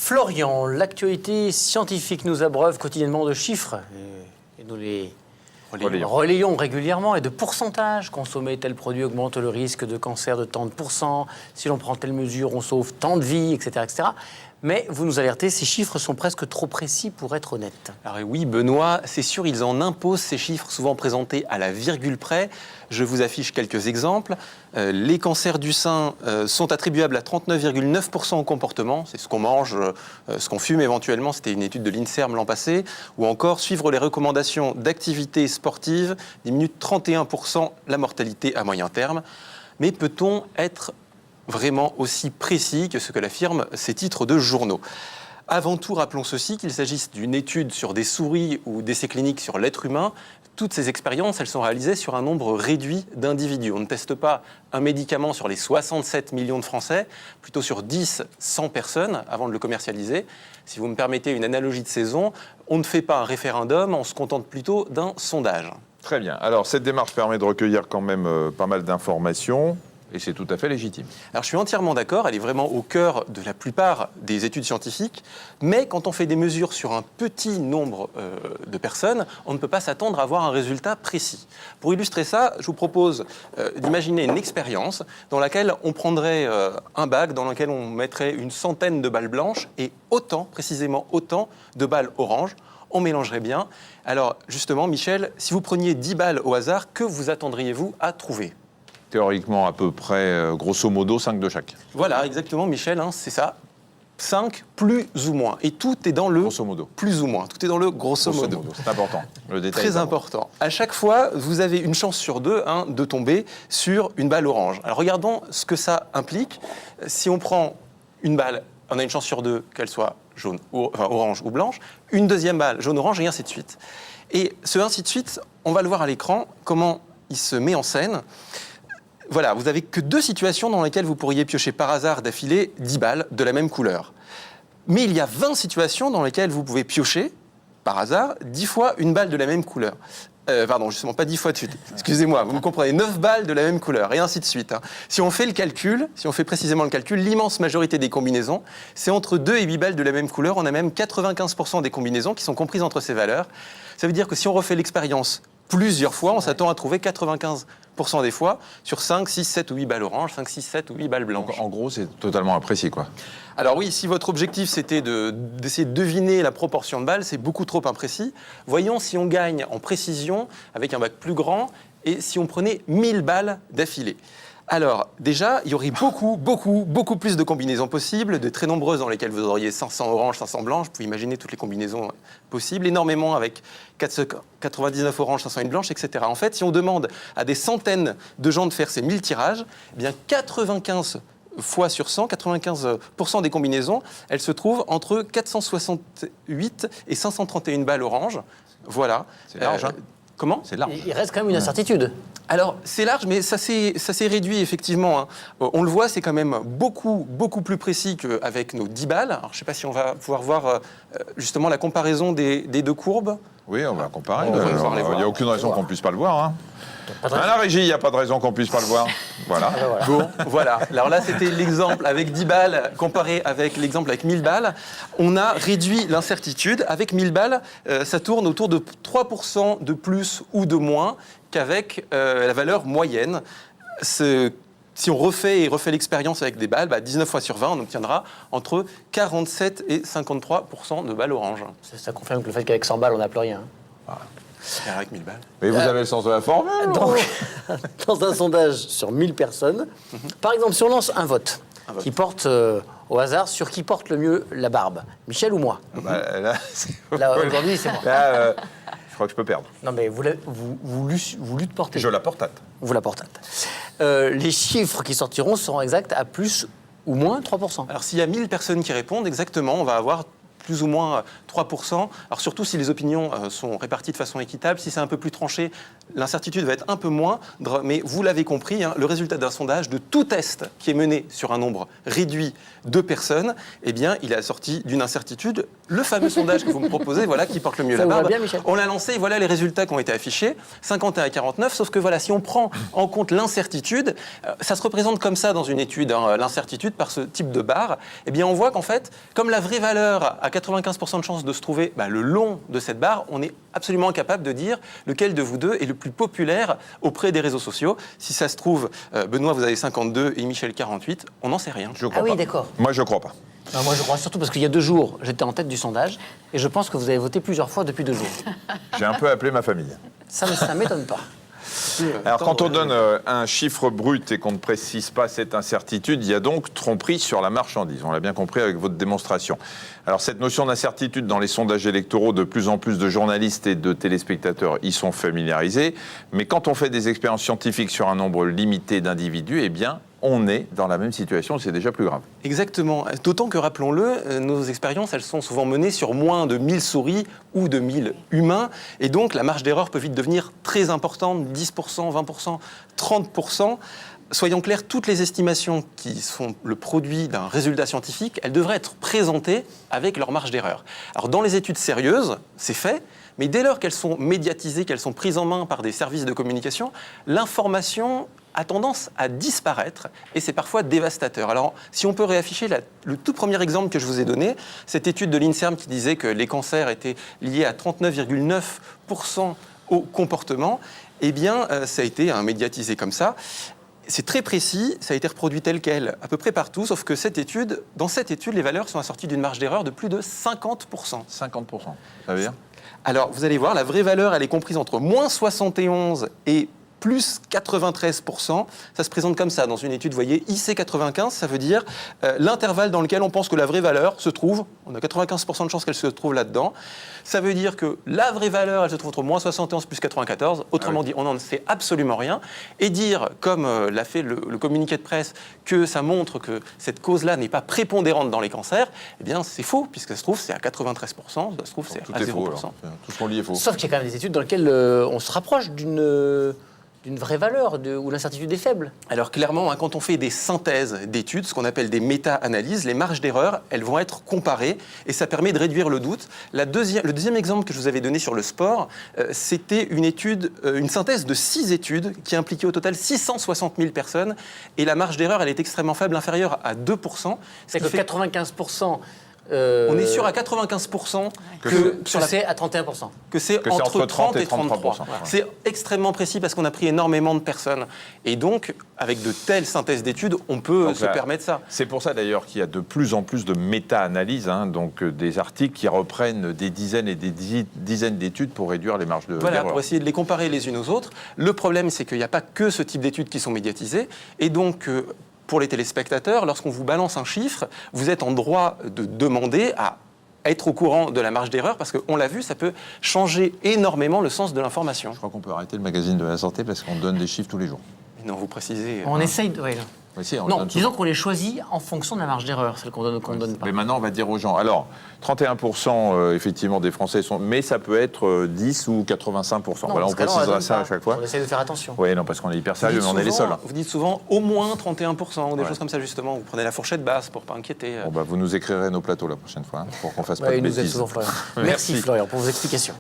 Florian, l'actualité scientifique nous abreuve quotidiennement de chiffres et nous les relayons régulièrement et de pourcentages. Consommer tel produit augmente le risque de cancer de tant de pourcents. Si l'on prend telle mesure, on sauve tant de vies, etc., etc. Mais vous nous alertez, ces chiffres sont presque trop précis pour être honnêtes. Alors oui, Benoît, c'est sûr, ils en imposent ces chiffres souvent présentés à la virgule près. Je vous affiche quelques exemples. Les cancers du sein sont attribuables à 39,9% au comportement. C'est ce qu'on mange, ce qu'on fume éventuellement. C'était une étude de l'INSERM l'an passé. Ou encore, suivre les recommandations d'activité sportive diminue de 31% la mortalité à moyen terme. Mais peut-on être vraiment aussi précis que ce que l'affirment ces titres de journaux? Avant tout, rappelons ceci, qu'il s'agisse d'une étude sur des souris ou d'essais cliniques sur l'être humain, toutes ces expériences, elles sont réalisées sur un nombre réduit d'individus. On ne teste pas un médicament sur les 67 millions de Français, plutôt sur 10-100 personnes avant de le commercialiser. Si vous me permettez une analogie de saison, on ne fait pas un référendum, on se contente plutôt d'un sondage. Très bien. Alors, cette démarche permet de recueillir quand même pas mal d'informations. Et c'est tout à fait légitime. Alors je suis entièrement d'accord, elle est vraiment au cœur de la plupart des études scientifiques, mais quand on fait des mesures sur un petit nombre de personnes, on ne peut pas s'attendre à avoir un résultat précis. Pour illustrer ça, je vous propose d'imaginer une expérience dans laquelle on prendrait un bac, dans lequel on mettrait une centaine de balles blanches et précisément autant de balles oranges. On mélangerait bien. Alors justement, Michel, si vous preniez 10 balles au hasard, que vous attendriez-vous à trouver ? Théoriquement, à peu près, grosso modo, 5 de chaque. Voilà, exactement, Michel, hein, c'est ça. 5 plus ou moins. Et tout est dans le grosso modo. Plus ou moins. Tout est dans le grosso modo. C'est important. Le détail très important. À chaque fois, vous avez une chance sur deux de tomber sur une balle orange. Alors regardons ce que ça implique. Si on prend une balle, on a une chance sur deux qu'elle soit jaune, orange ou blanche. Une deuxième balle, jaune-orange, et ainsi de suite. Et ce ainsi de suite, on va le voir à l'écran, comment il se met en scène. Voilà, vous n'avez que 2 situations dans lesquelles vous pourriez piocher par hasard d'affilée 10 balles de la même couleur. Mais il y a 20 situations dans lesquelles vous pouvez piocher, par hasard, 10 fois une balle de la même couleur. Pardon, justement, pas 10 fois de suite. Excusez-moi, vous me comprenez, 9 balles de la même couleur, et ainsi de suite. Si on fait le calcul, si on fait précisément le calcul, l'immense majorité des combinaisons, c'est entre 2 et 8 balles de la même couleur. On a même 95% des combinaisons qui sont comprises entre ces valeurs. Ça veut dire que si on refait l'expérience plusieurs fois, on s'attend à trouver 95% des fois sur 5, 6, 7 ou 8 balles oranges, 5, 6, 7 ou 8 balles blanches. Donc, en gros, c'est totalement imprécis, quoi. Alors oui, si votre objectif c'était d'essayer de deviner la proportion de balles, c'est beaucoup trop imprécis. Voyons si on gagne en précision avec un bac plus grand et si on prenait 1000 balles d'affilée. Alors, déjà, il y aurait beaucoup plus de combinaisons possibles, de très nombreuses dans lesquelles vous auriez 500 oranges, 500 blanches. Vous pouvez imaginer toutes les combinaisons possibles, énormément avec 99 oranges, 501 blanches, etc. En fait, si on demande à des centaines de gens de faire ces 1000 tirages, eh bien 95 fois sur 100, 95% des combinaisons, elles se trouvent entre 468 et 531 balles oranges. Voilà. C'est large, hein ? Comment ? C'est large. Il reste quand même une incertitude. Alors, c'est large, mais ça s'est réduit, effectivement. On le voit, c'est quand même beaucoup plus précis qu'avec nos 10 balles. Alors, je ne sais pas si on va pouvoir voir justement la comparaison des 2 courbes. Oui, on va comparer. On va pouvoir les Il voir. n'y a aucune raison qu'on ne puisse pas le voir. Hein. À la régie, il n'y a pas de raison qu'on ne puisse pas le voir. Voilà. Bon, voilà. Alors là, c'était l'exemple avec 10 balles comparé avec l'exemple avec 1000 balles. On a réduit l'incertitude. Avec 1000 balles, ça tourne autour de 3% de plus ou de moins qu'avec la valeur moyenne. Si on refait l'expérience avec des balles, 19 fois sur 20, on obtiendra entre 47 et 53% de balles oranges. Ça confirme que le fait qu'avec 100 balles, on n'a plus rien. Et avec 1000 balles. Mais vous avez le sens de la formule. Donc, dans un sondage sur 1000 personnes, par exemple, si on lance un vote qui porte au hasard sur qui porte le mieux la barbe, Michel ou moi? Là, Là, aujourd'hui, c'est moi. Là, je crois que je peux perdre. Non, mais vous lutte porter. Je la portate. Vous la portate. Les chiffres qui sortiront seront exacts à plus ou moins 3%. Alors, s'il y a 1000 personnes qui répondent, exactement, on va avoir plus ou moins 3%. Alors surtout si les opinions sont réparties de façon équitable, si c'est un peu plus tranché, l'incertitude va être un peu moindre. Mais vous l'avez compris, le résultat d'un sondage de tout test qui est mené sur un nombre réduit de personnes, eh bien, il est assorti d'une incertitude. Le fameux sondage que vous me proposez, voilà, qui porte le mieux la barbe. Bien, Michel. On l'a lancé, voilà les résultats qui ont été affichés, 51 à 49, sauf que voilà, si on prend en compte l'incertitude, ça se représente comme ça dans une étude, l'incertitude par ce type de barre, eh bien on voit qu'en fait, comme la vraie valeur a 95% de chances de se trouver le long de cette barre, on est absolument incapable de dire lequel de vous deux est le plus populaire auprès des réseaux sociaux. Si ça se trouve, Benoît, vous avez 52 et Michel 48, on n'en sait rien. Je crois Ah oui, pas. d'accord. Moi, je crois pas. Non, moi, je crois surtout parce qu'il y a 2 jours, j'étais en tête du sondage et je pense que vous avez voté plusieurs fois depuis 2 jours. J'ai un peu appelé ma famille. Ça ne m'étonne pas. Alors, quand on donne un chiffre brut et qu'on ne précise pas cette incertitude, il y a donc tromperie sur la marchandise. On l'a bien compris avec votre démonstration. Alors, cette notion d'incertitude dans les sondages électoraux, de plus en plus de journalistes et de téléspectateurs y sont familiarisés. Mais quand on fait des expériences scientifiques sur un nombre limité d'individus, eh bien, on est dans la même situation, c'est déjà plus grave. Exactement. D'autant que, rappelons-le, nos expériences, elles sont souvent menées sur moins de 1000 souris ou de 1000 humains. Et donc, la marge d'erreur peut vite devenir très importante, 10%, 20%, 30%. Soyons clairs, toutes les estimations qui sont le produit d'un résultat scientifique, elles devraient être présentées avec leur marge d'erreur. Alors, dans les études sérieuses, c'est fait. Mais dès lors qu'elles sont médiatisées, qu'elles sont prises en main par des services de communication, l'information a tendance à disparaître et c'est parfois dévastateur. Alors, si on peut réafficher le tout premier exemple que je vous ai donné, cette étude de l'INSERM qui disait que les cancers étaient liés à 39,9% au comportement, eh bien, ça a été médiatisé comme ça. C'est très précis, ça a été reproduit tel quel à peu près partout, sauf que dans cette étude, les valeurs sont assorties d'une marge d'erreur de plus de 50%. 50%, ça veut dire ? Alors, vous allez voir, la vraie valeur, elle est comprise entre moins 71 et plus 93%. Ça se présente comme ça dans une étude, vous voyez, IC95, ça veut dire l'intervalle dans lequel on pense que la vraie valeur se trouve. On a 95% de chances qu'elle se trouve là-dedans. Ça veut dire que la vraie valeur, elle se trouve entre moins 71 plus 94. Autrement dit, on n'en sait absolument rien. Et dire, comme l'a fait le communiqué de presse, que ça montre que cette cause-là n'est pas prépondérante dans les cancers, eh bien, c'est faux, puisque ça se trouve, c'est à 93%, ça se trouve, c'est à 0%. Faux, alors. Tout ce qu'on lit est faux. Sauf qu'il y a quand même des études dans lesquelles on se rapproche d'une vraie valeur, où l'incertitude est faible. Alors clairement, quand on fait des synthèses d'études, ce qu'on appelle des méta-analyses, les marges d'erreur, elles vont être comparées et ça permet de réduire le doute. Le deuxième exemple que je vous avais donné sur le sport, c'était une synthèse de 6 études qui impliquait au total 660 000 personnes et la marge d'erreur, elle est extrêmement faible, inférieure à 2%. C'est que 95%... on est sûr à 95% que c'est à 31%. Que c'est entre 30 et 33%. Voilà. C'est extrêmement précis parce qu'on a pris énormément de personnes. Et donc, avec de telles synthèses d'études, on peut se permettre ça. C'est pour ça d'ailleurs qu'il y a de plus en plus de méta-analyses, donc des articles qui reprennent des dizaines et des dizaines d'études pour réduire les marges d'erreur. Voilà, pour essayer de les comparer les unes aux autres. Le problème, c'est qu'il n'y a pas que ce type d'études qui sont médiatisées. Et donc... pour les téléspectateurs, lorsqu'on vous balance un chiffre, vous êtes en droit de demander à être au courant de la marge d'erreur, parce qu'on l'a vu, ça peut changer énormément le sens de l'information. Je crois qu'on peut arrêter le magazine de la santé parce qu'on donne des chiffres tous les jours. Mais non, vous précisez... On essaye de... Ouais, oui, si, non, disons qu'on les choisit en fonction de la marge d'erreur, celle qu'on donne ou qu'on ne donne pas. Mais maintenant, on va dire aux gens, alors, 31% effectivement des Français sont... Mais ça peut être 10 ou 85%. Non, voilà, on précisera ça à chaque fois. On essaie de faire attention. Oui, non, parce qu'on est hyper sérieux, mais on est les seuls. Vous dites souvent au moins 31%, ou des choses comme ça, justement. Vous prenez la fourchette basse pour ne pas inquiéter. Bon, vous nous écrirez nos plateaux la prochaine fois, pour qu'on fasse pas de Il nous aide bêtises. souvent, Florian. Merci, Florian, pour vos explications.